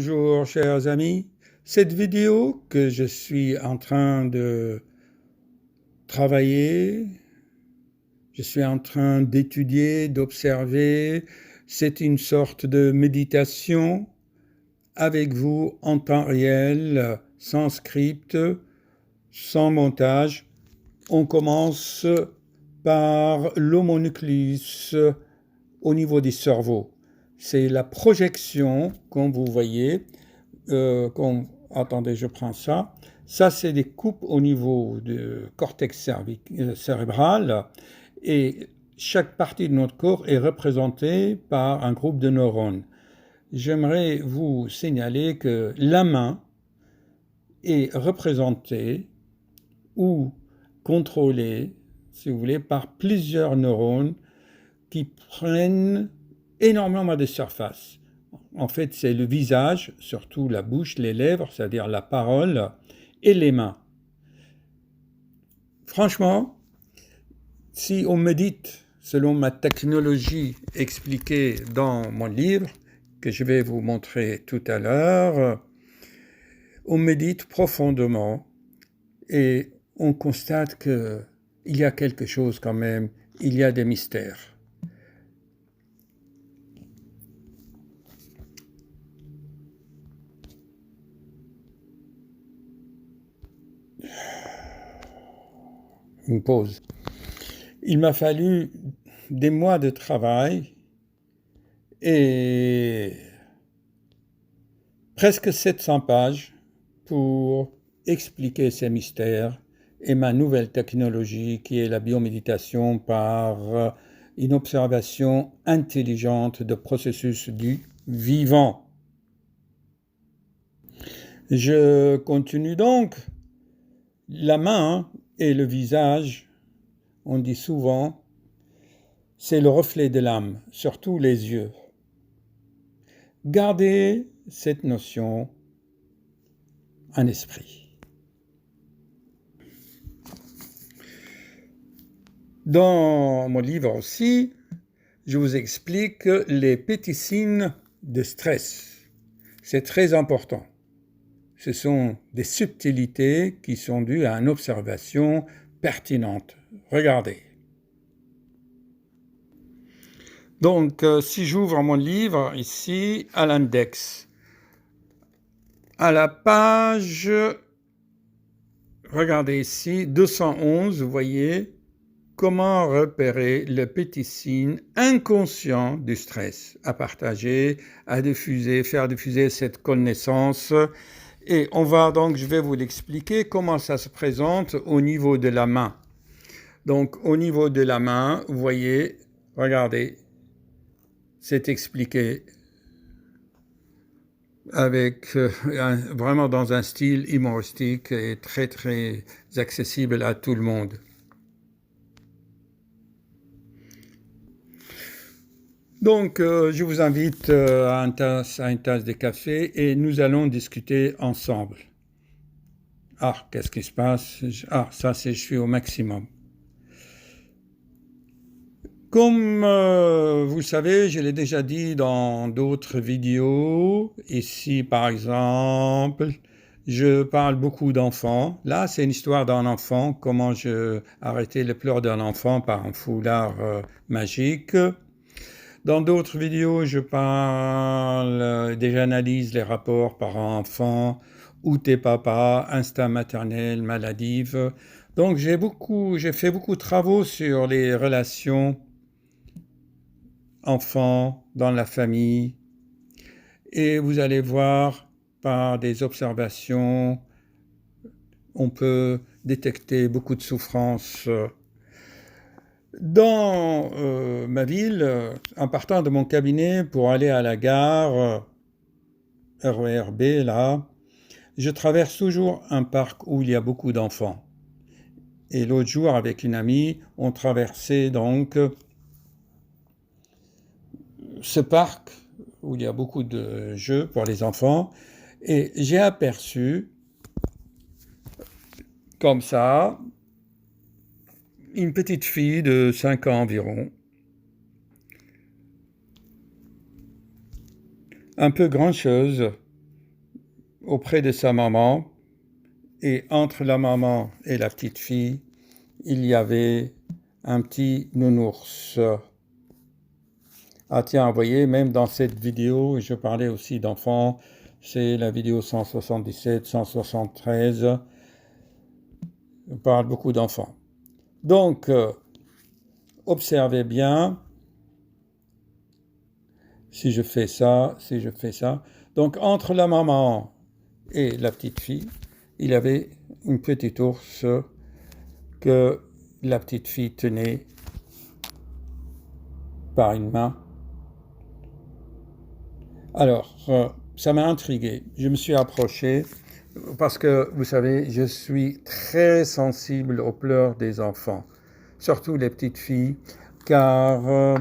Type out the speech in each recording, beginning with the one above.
Bonjour chers amis, cette vidéo que je suis en train de travailler, je suis en train d'étudier, d'observer, c'est une sorte de méditation avec vous en temps réel, sans script, sans montage. On commence par l'homonucléus au niveau du cerveau. C'est la projection, comme vous voyez. Attendez, je prends ça. Ça, c'est des coupes au niveau du cortex cérébral. Et chaque partie de notre corps est représentée par un groupe de neurones. J'aimerais vous signaler que la main est représentée ou contrôlée, si vous voulez, par plusieurs neurones qui prennent énormément de surface. En fait, c'est le visage, surtout la bouche, les lèvres, c'est-à-dire la parole, et les mains. Franchement, si on médite selon ma technologie expliquée dans mon livre, que je vais vous montrer tout à l'heure, on médite profondément et on constate qu'il y a quelque chose quand même, il y a des mystères. Une pause. Il m'a fallu des mois de travail et presque 700 pages pour expliquer ces mystères et ma nouvelle technologie qui est la bioméditation par une observation intelligente de processus du vivant. Je continue donc. La main et le visage, on dit souvent, c'est le reflet de l'âme, surtout les yeux. Gardez cette notion en esprit. Dans mon livre aussi, je vous explique les petits signes de stress. C'est très important. Ce sont des subtilités qui sont dues à une observation pertinente. Regardez. Donc, si j'ouvre mon livre ici, à l'index, à la page, regardez ici, 211, vous voyez, comment repérer le petit signe inconscient du stress, à partager, à diffuser, faire diffuser cette connaissance. Et je vais vous l'expliquer comment ça se présente au niveau de la main. Donc, au niveau de la main, vous voyez, regardez, c'est expliqué avec vraiment dans un style humoristique et très très accessible à tout le monde. Donc, je vous invite à une tasse de café et nous allons discuter ensemble. Ah, qu'est-ce qui se passe? Ça, je suis au maximum. Comme vous savez, je l'ai déjà dit dans d'autres vidéos. Ici, par exemple, je parle beaucoup d'enfants. Là, c'est une histoire d'un enfant, comment j'ai arrêté les pleurs d'un enfant par un foulard magique. Dans d'autres vidéos, je parle j'analyse les rapports parents-enfants, où t'es papa, instinct maternel, maladive. Donc j'ai fait beaucoup de travaux sur les relations enfants dans la famille. Et vous allez voir par des observations, on peut détecter beaucoup de souffrances. Dans ma ville, en partant de mon cabinet pour aller à la gare, RER B, là, je traverse toujours un parc où il y a beaucoup d'enfants. Et l'autre jour, avec une amie, on traversait donc ce parc où il y a beaucoup de jeux pour les enfants. Et j'ai aperçu, comme ça, une petite fille de 5 ans environ, un peu grand-chose, auprès de sa maman, et entre la maman et la petite fille, il y avait un petit nounours. Ah tiens, vous voyez, même dans cette vidéo, je parlais aussi d'enfants, c'est la vidéo 177, 173, on parle beaucoup d'enfants. Donc, observez bien, si je fais ça. Donc, entre la maman et la petite fille, il y avait une petite ours que la petite fille tenait par une main. Alors, ça m'a intrigué. Je me suis approché parce que, vous savez, je suis très sensible aux pleurs des enfants, surtout les petites filles, car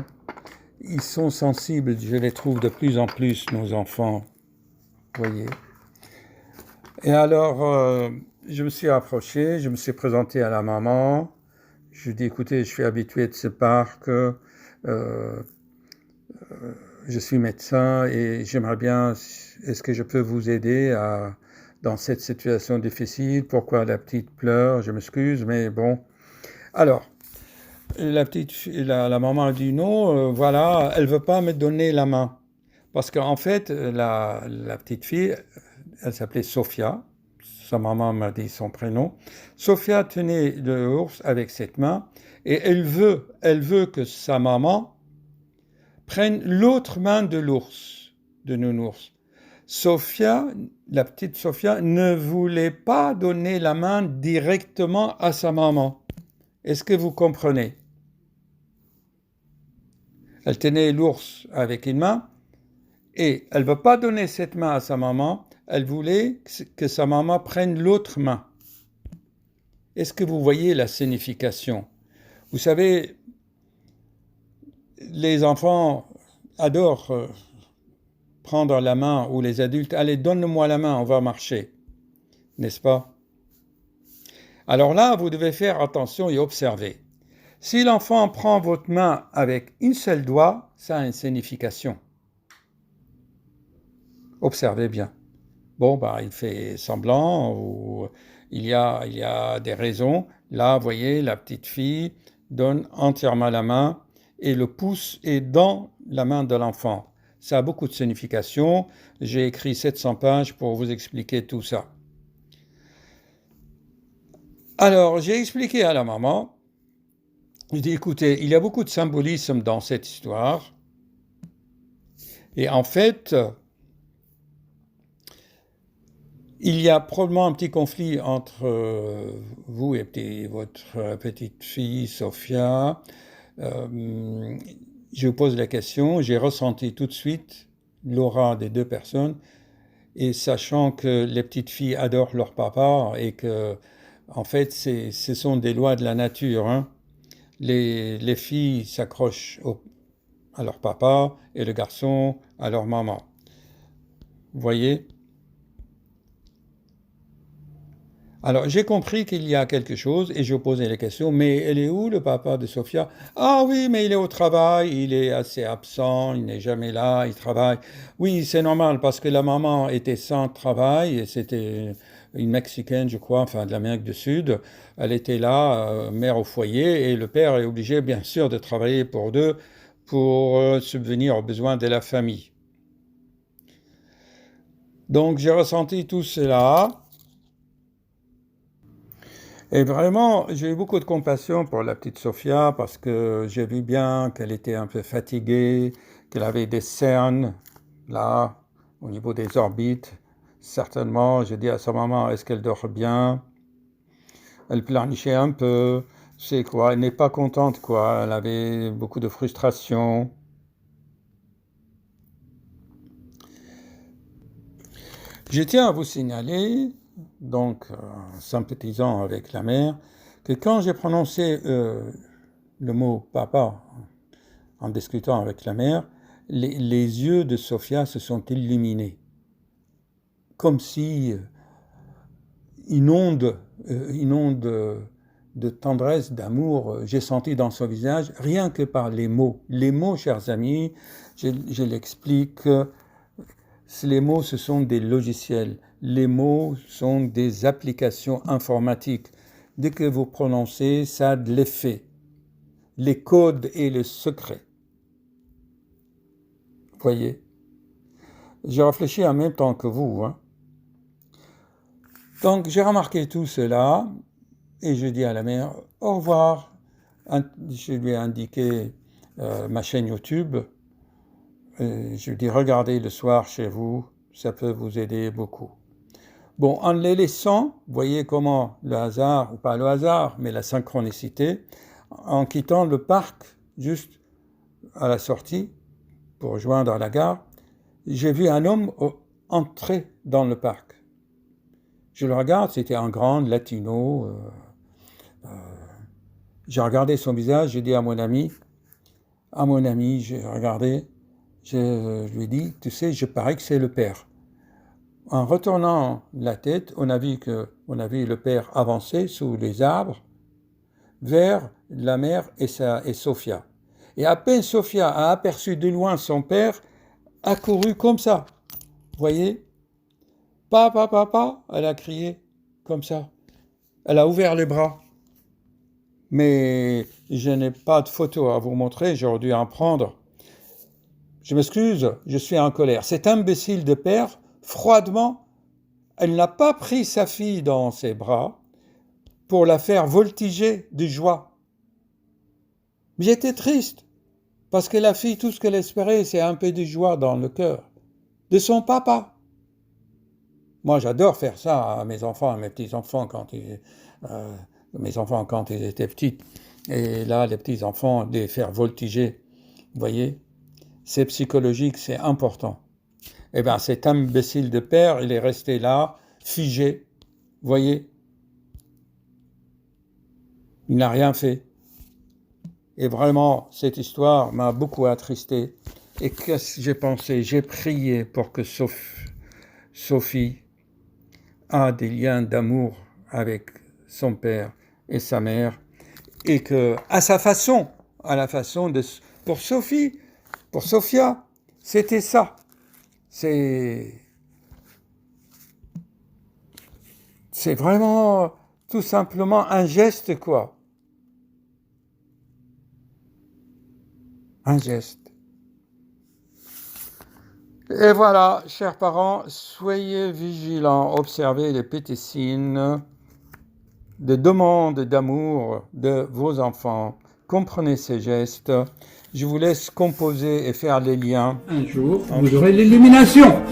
ils sont sensibles, je les trouve de plus en plus, nos enfants, vous voyez. Et alors, je me suis approché, je me suis présenté à la maman, je lui ai dit, écoutez, je suis habitué de ce parc, je suis médecin et j'aimerais bien, est-ce que je peux vous aider dans cette situation difficile? Pourquoi la petite pleure? Je m'excuse, mais bon. Alors, la maman a dit non, voilà, elle veut pas me donner la main. Parce qu'en fait, la petite fille, elle s'appelait Sophia. Sa maman m'a dit son prénom. Sophia tenait l'ours avec cette main et elle veut que sa maman prenne l'autre main de l'ours, de nounours. Sophia, la petite Sophia, ne voulait pas donner la main directement à sa maman. Est-ce que vous comprenez? Elle tenait l'ours avec une main et elle ne veut pas donner cette main à sa maman. Elle voulait que sa maman prenne l'autre main. Est-ce que vous voyez la signification? Vous savez, les enfants adorent prendre la main, ou les adultes, allez, donne-moi la main, on va marcher, n'est-ce pas? Alors là, vous devez faire attention et observer. Si l'enfant prend votre main avec une seule doigt, ça a une signification. Observez bien. Bon, il fait semblant, ou il y a des raisons. Là, vous voyez, la petite fille donne entièrement la main et le pouce est dans la main de l'enfant. Ça a beaucoup de signification. J'ai écrit 700 pages pour vous expliquer tout ça. Alors, j'ai expliqué à la maman, je dis, écoutez, il y a beaucoup de symbolisme dans cette histoire. Et en fait, il y a probablement un petit conflit entre vous et votre petite fille, Sophia. Je vous pose la question, j'ai ressenti tout de suite l'aura des deux personnes, et sachant que les petites filles adorent leur papa et que, en fait, ce sont des lois de la nature, hein. Les filles s'accrochent à leur papa et le garçon à leur maman. Vous voyez? Alors, j'ai compris qu'il y a quelque chose et je posais la question, mais elle est où le papa de Sophia? Ah oui, mais il est au travail, il est assez absent, il n'est jamais là, il travaille. Oui, c'est normal parce que la maman était sans travail et c'était une Mexicaine, je crois, enfin de l'Amérique du Sud. Elle était là, mère au foyer, et le père est obligé, bien sûr, de travailler pour deux pour subvenir aux besoins de la famille. Donc, j'ai ressenti tout cela. Et vraiment, j'ai eu beaucoup de compassion pour la petite Sophia parce que j'ai vu bien qu'elle était un peu fatiguée, qu'elle avait des cernes, là, au niveau des orbites. Certainement, j'ai dit à sa maman, est-ce qu'elle dort bien? Elle pleurnichait un peu, c'est quoi, elle n'est pas contente, quoi. Elle avait beaucoup de frustration. Je tiens à vous signaler, donc, sympathisant avec la mère, que quand j'ai prononcé le mot papa en discutant avec la mère, les yeux de Sophia se sont illuminés, comme si une onde de tendresse, d'amour, j'ai senti dans son visage, rien que par les mots. Les mots, chers amis, je l'explique, Les mots, ce sont des logiciels. Les mots sont des applications informatiques. Dès que vous prononcez, ça a de l'effet. Les codes et les secrets. Voyez. J'ai réfléchi en même temps que vous. Donc, j'ai remarqué tout cela et je dis à la mère au revoir. Je lui ai indiqué ma chaîne YouTube. Je lui dis regardez le soir chez vous, ça peut vous aider beaucoup. Bon, en les laissant, voyez comment le hasard, ou pas le hasard, mais la synchronicité, en quittant le parc juste à la sortie pour rejoindre la gare, j'ai vu un homme entrer dans le parc. Je le regarde, c'était un grand latino. J'ai regardé son visage, j'ai dit à mon ami, j'ai regardé, je lui ai dit, tu sais, je parie que c'est le père. En retournant la tête, on a vu le père avancer sous les arbres vers la mère et Sophia. Et à peine Sophia a aperçu de loin son père, a couru comme ça. Vous voyez ? Papa, papa, elle a crié comme ça. Elle a ouvert les bras. Mais je n'ai pas de photo à vous montrer, j'aurais dû en prendre. Je m'excuse, je suis en colère. Cet imbécile de père, froidement, elle n'a pas pris sa fille dans ses bras pour la faire voltiger de joie. J'étais triste, parce que la fille, tout ce qu'elle espérait, c'est un peu de joie dans le cœur, de son papa. Moi, j'adore faire ça à mes enfants, à mes petits-enfants, quand ils étaient petits. Et là, les petits-enfants, de les faire voltiger. Vous voyez ? C'est psychologique, c'est important. Eh bien, cet imbécile de père, il est resté là, figé. Vous voyez ? Il n'a rien fait. Et vraiment, cette histoire m'a beaucoup attristé. Et qu'est-ce que j'ai pensé ? J'ai prié pour que Sophie ait des liens d'amour avec son père et sa mère. Et que, à sa façon, pour Sophie, pour Sophia, c'était ça. C'est vraiment tout simplement un geste, quoi. Un geste. Et voilà, chers parents, soyez vigilants, observez les petits signes de demande d'amour de vos enfants. Comprenez ces gestes. Je vous laisse composer et faire les liens. Un jour, vous aurez l'illumination.